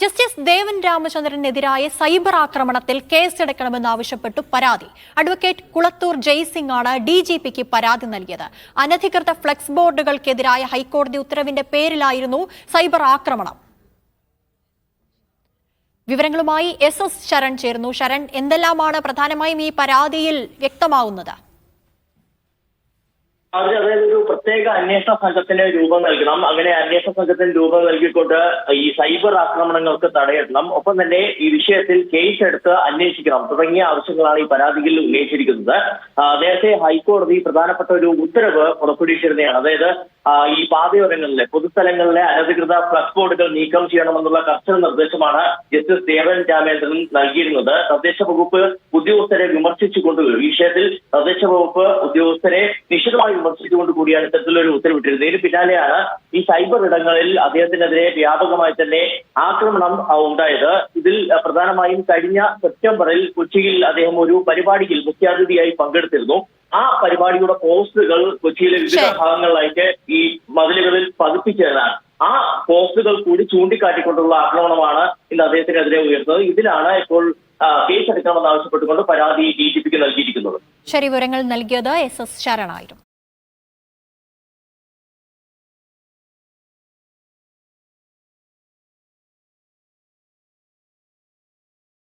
Justice ദേവൻ രാമചന്ദ്രനെതിരായ cyber ആക്രമണത്തിൽ കേസെടുക്കണമെന്നാവശ്യപ്പെട്ടു പരാതി. Advocate Kulathur Jaising ആണ് DGPക്ക് പരാതി നൽകിയത്. അനധികൃത ഫ്ലെക്സ് ബോർഡുകൾക്കെതിരായ ഹൈക്കോടതി ഉത്തരവിന്റെ പേരിലായിരുന്നു സൈബർ ആക്രമണം. വിവരങ്ങളുമായി SS ശരൺ ചേർന്നു. ശരൺ, എന്തെല്ലാമാണ് പ്രധാനമായും ഈ പരാതിയിൽ വ്യക്തമാവുന്നത്? അതായത് ഒരു പ്രത്യേക അന്വേഷണ സംഘത്തിന് രൂപം നൽകണം. അങ്ങനെ അന്വേഷണ സംഘത്തിന് രൂപം നൽകിക്കൊണ്ട് ഈ സൈബർ ആക്രമണങ്ങൾക്ക് തടയിടണം. ഒപ്പം തന്നെ ഈ വിഷയത്തിൽ കേസ് എടുത്ത് അന്വേഷിക്കണം തുടങ്ങിയ ആവശ്യങ്ങളാണ് ഈ പരാതിയിൽ ഉന്നയിച്ചിരിക്കുന്നത്. നേരത്തെ ഹൈക്കോടതി പ്രധാനപ്പെട്ട ഒരു ഉത്തരവ് പുറപ്പെടുവിച്ചിരുന്നതാണ്. അതായത് ഈ പാതയോരങ്ങളിലെ പൊതുസ്ഥലങ്ങളിലെ അനധികൃത ഫ്ലക്സ് ബോർഡുകൾ നീക്കം ചെയ്യണമെന്നുള്ള കർശന നിർദ്ദേശമാണ് ജസ്റ്റിസ് ദേവൻ രാമചന്ദ്രൻ നൽകിയിരുന്നത്. തദ്ദേശ വകുപ്പ് ഉദ്യോഗസ്ഥരെ വിമർശിച്ചുകൊണ്ട് ഈ വിഷയത്തിൽ തദ്ദേശ വകുപ്പ് ഉദ്യോഗസ്ഥരെ നിശിതമായി വിമർശിച്ചുകൊണ്ട് കൂടിയാണ് ഇത്തരത്തിലൊരു ഉത്തരവിട്ടിരുന്നത്. ഇതിന് പിന്നാലെയാണ് ഈ സൈബർ ഇടങ്ങളിൽ അദ്ദേഹത്തിനെതിരെ വ്യാപകമായി തന്നെ ആക്രമണം ഉണ്ടായത്. ഇതിൽ പ്രധാനമായും കഴിഞ്ഞ സെപ്റ്റംബറിൽ കൊച്ചിയിൽ അദ്ദേഹം ഒരു പരിപാടിയിൽ മുഖ്യാതിഥിയായി പങ്കെടുത്തിരുന്നു. ആ പരിപാടിയുടെ പോസ്റ്ററുകൾ കൊച്ചിയിലെ വിവിധ ഭാഗങ്ങളിലായിട്ട് ഈ മതിലുകളിൽ പതിപ്പിച്ചതാണ്. ആ പോസ്റ്ററുകൾ കൂടി ചൂണ്ടിക്കാട്ടിക്കൊണ്ടുള്ള ആക്രമണമാണ് ഇന്ന് അദ്ദേഹത്തിനെതിരെ ഉയർന്നത്. ഇതിലാണ് ഇപ്പോൾ കേസെടുക്കണമെന്ന് ആവശ്യപ്പെട്ടുകൊണ്ട് പരാതി DGPക്ക് നൽകിയിരിക്കുന്നത്. ശരി, വിവരങ്ങൾ നൽകിയത് SS ശരണായിരുന്നു.